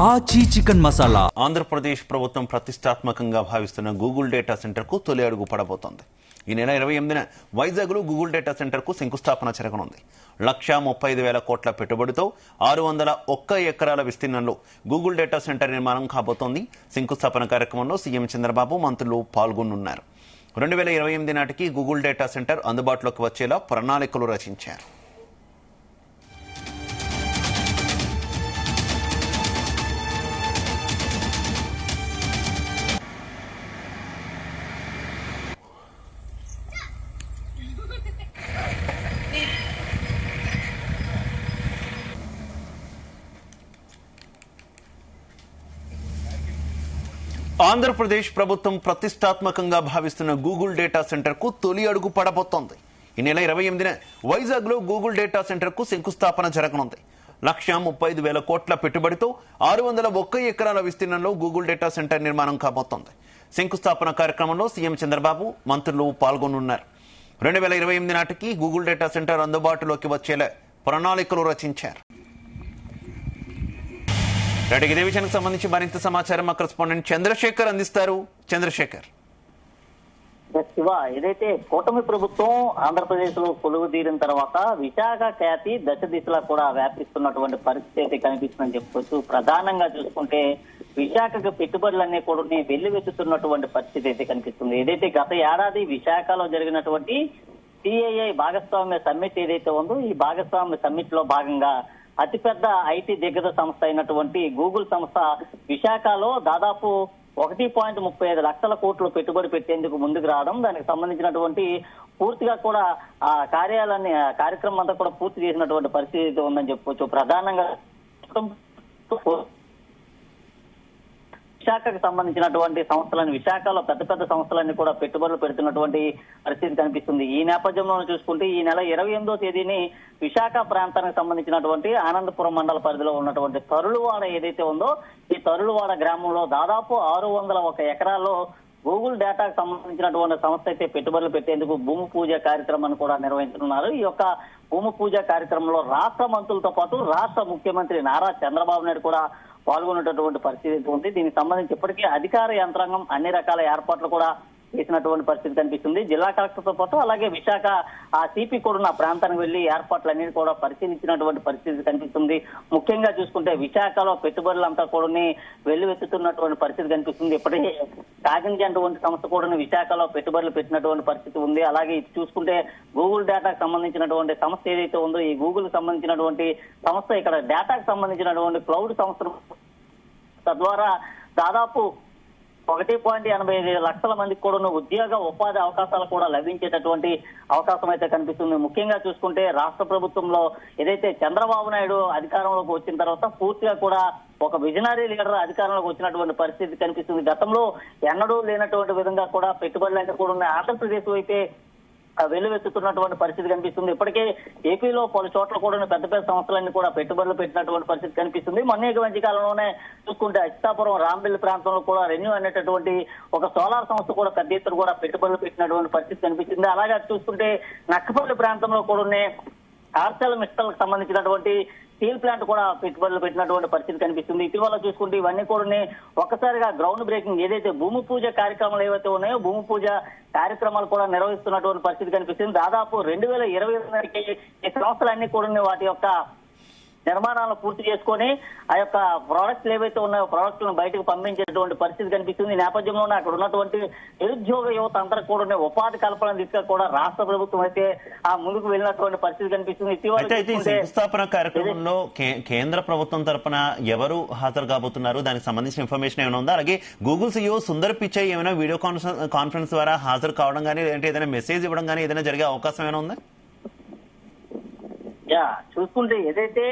ఆచి చికెన్ మసాలా. ఆంధ్రప్రదేశ్ ప్రభుత్వం ప్రతిష్టాత్మకంగా భావిస్తున్న గూగుల్ డేటా సెంటర్ కు తొలి అడుగు పడబోతోంది. ఈ నెల 28న వైజాగ్ లో గూగుల్ డేటా సెంటర్ కు శంకుస్థాపన జరగనుంది. 1,35,000 కోట్ల పెట్టుబడితో 601 ఎకరాల విస్తీర్ణంలో గూగుల్ డేటా సెంటర్ నిర్మాణం కాబోతోంది. శంకుస్థాపన కార్యక్రమంలో సీఎం చంద్రబాబు, మంత్రులు పాల్గొనున్నారు. 2028 నాటికి గూగుల్ డేటా సెంటర్ అందుబాటులోకి వచ్చేలా ప్రణాళికలు రచించారు. ఆంధ్రప్రదేశ్ ప్రభుత్వం ప్రతిష్టాత్మకంగా భావిస్తున్న గూగుల్ డేటా సెంటర్ కు తొలి అడుగు పడబోతోంది. ఈ నెల 28న వైజాగ్ లో గూగుల్ డేటా సెంటర్ కు శంకుస్థాపన జరగనుంది. 1,35,000 కోట్ల పెట్టుబడితో 601 ఎకరాల విస్తీర్ణంలో గూగుల్ డేటా సెంటర్ నిర్మాణం కాబోతోంది. శంకుస్థాపన కార్యక్రమంలో సీఎం చంద్రబాబు, మంత్రులు పాల్గొనున్నారు. 2028 నాటికి గూగుల్ డేటా సెంటర్ అందుబాటులోకి వచ్చేలా ప్రణాళికలు రచించారు. ఇదే విషయానికి సంబంధించి మరింత సమాచారం మా కరెస్పాండెంట్ చంద్రశేఖర్ అందిస్తారు. చంద్రశేఖర్, శివ, ఏదైతే కూటమి ప్రభుత్వం ఆంధ్రప్రదేశ్ లో కొలువు తీరిన తర్వాత విశాఖ ఖ్యాతి దశ దిశలా కూడా వ్యాపిస్తున్నటువంటి పరిస్థితి అయితే కనిపిస్తుందని చెప్పుకోవచ్చు. ప్రధానంగా చూసుకుంటే విశాఖకు పెట్టుబడులన్నీ కూడా వెల్లువెత్తుతున్నటువంటి పరిస్థితి అయితే కనిపిస్తుంది. ఏదైతే గత ఏడాది విశాఖలో జరిగినటువంటి సిఐఐ భాగస్వామ్య సమ్మిట్ ఏదైతే ఉందో, ఈ భాగస్వామ్య సమ్మిట్ లో భాగంగా అతిపెద్ద ఐటీ దిగ్గజ సంస్థ అయినటువంటి గూగుల్ సంస్థ విశాఖలో దాదాపు 1.35 లక్షల కోట్లు పెట్టుబడి పెట్టేందుకు ముందుకు రావడం, దానికి సంబంధించినటువంటి పూర్తిగా కూడా ఆ కార్యక్రమం అంతా కూడా పూర్తి చేసినటువంటి పరిస్థితి ఉందని చెప్పుకోవచ్చు. ప్రధానంగా విశాఖకు సంబంధించినటువంటి సంస్థలను, విశాఖలో పెద్ద పెద్ద సంస్థలన్నీ కూడా పెట్టుబడులు పెడుతున్నటువంటి పరిస్థితి కనిపిస్తుంది. ఈ నేపథ్యంలో చూసుకుంటే ఈ నెల 28వ తేదీని విశాఖ ప్రాంతానికి సంబంధించినటువంటి ఆనందపురం మండల పరిధిలో ఉన్నటువంటి తరులువాడ ఏదైతే ఉందో, ఈ తరులువాడ గ్రామంలో దాదాపు 601 ఎకరాల్లో గూగుల్ డేటాకు సంబంధించినటువంటి సంస్థ అయితే పెట్టుబడులు పెట్టేందుకు భూమి పూజ కార్యక్రమాన్ని కూడా నిర్వహించనున్నారు. ఈ యొక్క భూమి పూజ కార్యక్రమంలో రాష్ట్ర మంత్రులతో పాటు రాష్ట్ర ముఖ్యమంత్రి నారా చంద్రబాబు నాయుడు కూడా పాల్గొనేటటువంటి పరిస్థితి ఉంది. దీనికి సంబంధించి ఇప్పటికీ అధికార యంత్రాంగం అన్ని రకాల ఏర్పాట్లు కూడా చేసినటువంటి పరిస్థితి కనిపిస్తుంది. జిల్లా కలెక్టర్తో పాటు అలాగే విశాఖ ఆ సిపి కూడా ఆ ప్రాంతానికి వెళ్లి ఏర్పాట్లన్నీ కూడా పరిశీలించినటువంటి పరిస్థితి కనిపిస్తుంది. ముఖ్యంగా చూసుకుంటే విశాఖలో పెట్టుబడులంతా కూడా వెల్లువెత్తుతున్నటువంటి పరిస్థితి కనిపిస్తుంది. ఇప్పటికే కాకినటువంటి సంస్థ కూడా విశాఖలో పెట్టుబడులు పెట్టినటువంటి పరిస్థితి ఉంది. అలాగే ఇది చూసుకుంటే గూగుల్ డేటాకు సంబంధించినటువంటి సంస్థ ఏదైతే ఉందో, ఈ గూగుల్ సంబంధించినటువంటి సంస్థ ఇక్కడ డేటాకు సంబంధించినటువంటి క్లౌడ్ సంస్థ తద్వారా దాదాపు 1.85 లక్షల మందికి కూడా ఉద్యోగ ఉపాధి అవకాశాలు కూడా లభించేటటువంటి అవకాశం అయితే కనిపిస్తుంది. ముఖ్యంగా చూసుకుంటే రాష్ట్ర ప్రభుత్వంలో ఏదైతే చంద్రబాబు నాయుడు అధికారంలోకి వచ్చిన తర్వాత పూర్తిగా కూడా ఒక విజనరీ లీడర్ అధికారంలోకి వచ్చినటువంటి పరిస్థితి కనిపిస్తుంది. గతంలో ఎన్నడూ లేనటువంటి విధంగా కూడా పెట్టుబడులన్నీ కూడా ఆంధ్రప్రదేశ్ వైపే వెల్లువెత్తుతున్నటువంటి పరిస్థితి కనిపిస్తుంది. ఇప్పటికే ఏపీలో పలు చోట్ల కూడా పెద్ద పెద్ద సంస్థలన్నీ కూడా పెట్టుబడులు పెట్టినటువంటి పరిస్థితి కనిపిస్తుంది. మొన్న మధ్య కాలంలోనే చూసుకుంటే అచ్యుతాపురం రాంబెల్లి ప్రాంతంలో కూడా రెన్యూ అనేటటువంటి ఒక సోలార్ సంస్థ కూడా పెద్ద ఎత్తున కూడా పెట్టుబడులు పెట్టినటువంటి పరిస్థితి కనిపిస్తుంది. అలాగే చూసుకుంటే నక్కపల్లి ప్రాంతంలో కూడా ఆర్సెల్ మిస్టల్కి సంబంధించినటువంటి స్టీల్ ప్లాంట్ కూడా పెట్టుబడులు పెట్టినటువంటి పరిస్థితి కనిపిస్తుంది. ఇటీవల చూసుకుంటే ఇవన్నీ కూడా ఒక్కసారిగా గ్రౌండ్ బ్రేకింగ్ ఏదైతే భూమి పూజ కార్యక్రమాలు ఏవైతే ఉన్నాయో, భూమి పూజ కార్యక్రమాలు కూడా నిర్వహిస్తున్నటువంటి పరిస్థితి కనిపిస్తుంది. దాదాపు 2020 నాటికి ఈ సంస్థలన్నీ కూడా వాటి యొక్క నిర్మాణాలను పూర్తి చేసుకొని ఆ యొక్క ప్రోడక్ట్లు ఏవైతే ఉన్నాయో ప్రోడక్ట్లను బయటకు పంపించేటువంటి పరిస్థితి కనిపిస్తుంది. ఈ నేపథ్యంలోనే అక్కడ ఉన్నటువంటి నిరుద్యోగ యువత అందరూ కూడా ఉపాధి కల్పన దిశగా కూడా రాష్ట్ర ప్రభుత్వం అయితే ఆ ముందుకు వెళ్ళినటువంటి పరిస్థితి కనిపిస్తుంది. శంకుస్థాపన కార్యక్రమంలో కేంద్ర ప్రభుత్వం తరఫున ఎవరు హాజరు కాబోతున్నారు, దానికి సంబంధించిన ఇన్ఫర్మేషన్ ఏమైనా ఉందా? అలాగే గూగుల్ సిఇఓ సుందర్ పిచాయ్ ఏమైనా వీడియో కాన్ఫరెన్స్ ద్వారా హాజరు కావడం కానీ, లేదంటే ఏదైనా మెసేజ్ ఇవ్వడం కానీ ఏదైనా జరిగే అవకాశం ఏమైనా ఉందా? చూసుకుంటే ఏదైతే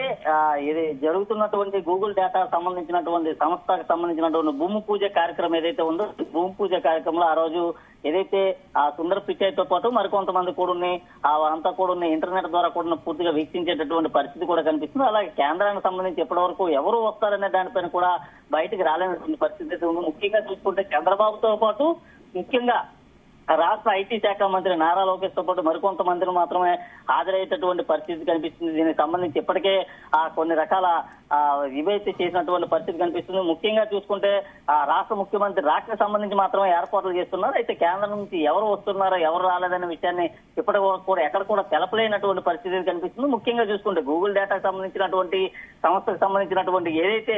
ఇది జరుగుతున్నటువంటి గూగుల్ డేటా సంబంధించినటువంటి సంస్థకు సంబంధించినటువంటి భూమి పూజ కార్యక్రమం ఏదైతే ఉందో, భూమి పూజ కార్యక్రమంలో ఆ రోజు ఏదైతే ఆ సుందర్ పిచాయ్తో పాటు మరికొంతమంది కూడా అంతా కూడా ఇంటర్నెట్ ద్వారా కూడా పూర్తిగా వీక్షించేటటువంటి పరిస్థితి కూడా కనిపిస్తుంది. అలాగే కేంద్రానికి సంబంధించి ఎప్పటి వరకు ఎవరు వస్తారనే దానిపైన కూడా బయటకు రాలేనటువంటి పరిస్థితి ఉంది. ముఖ్యంగా చూసుకుంటే చంద్రబాబుతో పాటు ముఖ్యంగా రాష్ట్ర ఐటీ శాఖ మంత్రి నారా లోకేష్ తో పాటు మరికొంతమందిని మాత్రమే హాజరయ్యేటటువంటి పరిస్థితి కనిపిస్తుంది. దీనికి సంబంధించి ఇప్పటికే కొన్ని రకాల ఇవైతే చేసినటువంటి పరిస్థితి కనిపిస్తుంది. ముఖ్యంగా చూసుకుంటే రాష్ట్ర ముఖ్యమంత్రి రాకకు సంబంధించి మాత్రమే ఏర్పాట్లు చేస్తున్నారు. అయితే కేంద్రం నుంచి ఎవరు వస్తున్నారో ఎవరు రాలేదనే విషయాన్ని ఇప్పటి వరకు కూడా ఎక్కడ కూడా తెలపలేనటువంటి పరిస్థితి కనిపిస్తుంది. ముఖ్యంగా చూసుకుంటే గూగుల్ డేటాకు సంబంధించినటువంటి సంస్థకు సంబంధించినటువంటి ఏదైతే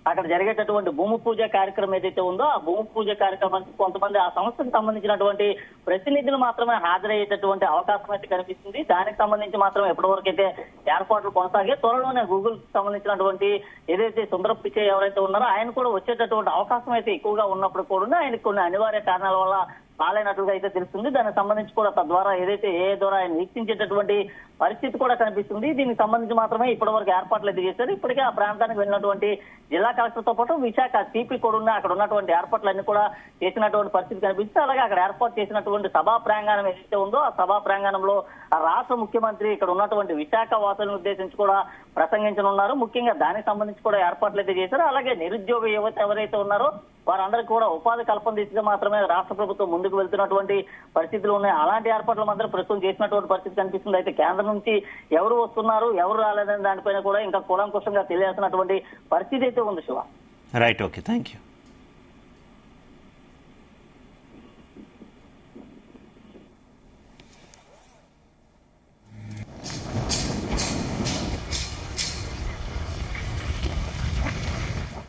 అక్కడ జరిగేటటువంటి భూమి పూజ కార్యక్రమం ఏదైతే ఉందో ఆ భూమి పూజ కార్యక్రమానికి కొంతమంది ఆ సంస్థకు సంబంధించినటువంటి ప్రతినిధులు మాత్రమే హాజరయ్యేటటువంటి అవకాశం అయితే కనిపిస్తుంది. దానికి సంబంధించి మాత్రం ఎప్పటివరకు అయితే ఏర్పాట్లు కొనసాగే త్వరలోనే గూగుల్ సంబంధించినటువంటి ఏదైతే సుందర పిచ్చే ఎవరైతే ఉన్నారో ఆయన కూడా వచ్చేటటువంటి అవకాశం అయితే ఎక్కువగా ఉన్నప్పుడు కూడా ఆయనకు కొన్ని అనివార్య కారణాల వల్ల పాలైనట్లుగా అయితే తెలుస్తుంది. దానికి సంబంధించి కూడా తద్వారా ఏదైతే ద్వారా ఆయన వీక్షించేటటువంటి పరిస్థితి కూడా కనిపిస్తుంది. దీనికి సంబంధించి మాత్రమే ఇప్పటివరకు ఏర్పాట్లు అయితే చేశారు. ఇప్పటికే ఆ ప్రాంతానికి వెళ్ళినటువంటి జిల్లా కలెక్టర్ తో పాటు విశాఖ సిపి కూడా ఉన్న అక్కడ ఉన్నటువంటి ఏర్పాట్లన్నీ కూడా చేసినటువంటి పరిస్థితి కనిపిస్తుంది. అలాగే అక్కడ ఏర్పాటు చేసినటువంటి సభా ప్రాంగణం ఏదైతే ఉందో ఆ సభా ప్రాంగణంలో ఆ రాష్ట్ర ముఖ్యమంత్రి ఇక్కడ ఉన్నటువంటి విశాఖ వాసులను ఉద్దేశించి కూడా ప్రసంగించనున్నారు. ముఖ్యంగా దానికి సంబంధించి కూడా ఏర్పాట్లు అయితే చేశారు. అలాగే నిరుద్యోగ యువత ఎవరైతే ఉన్నారో వారందరికీ కూడా ఉపాధి కల్పన దిశగా మాత్రమే రాష్ట్ర ప్రభుత్వం ముందుకు వెళ్తున్నటువంటి పరిస్థితులు ఉన్నాయి. అలాంటి ఏర్పాట్లు మాత్రం ప్రస్తుతం చేసినటువంటి పరిస్థితి కనిపిస్తుంది. అయితే కేంద్రం నుంచి ఎవరు వస్తున్నారు ఎవరు రాలేదని దానిపైన కూడా ఇంకా కూలంకుషంగా తెలియాల్సినటువంటి పరిస్థితి అయితే ఉంది Shiva. Right, okay, thank you.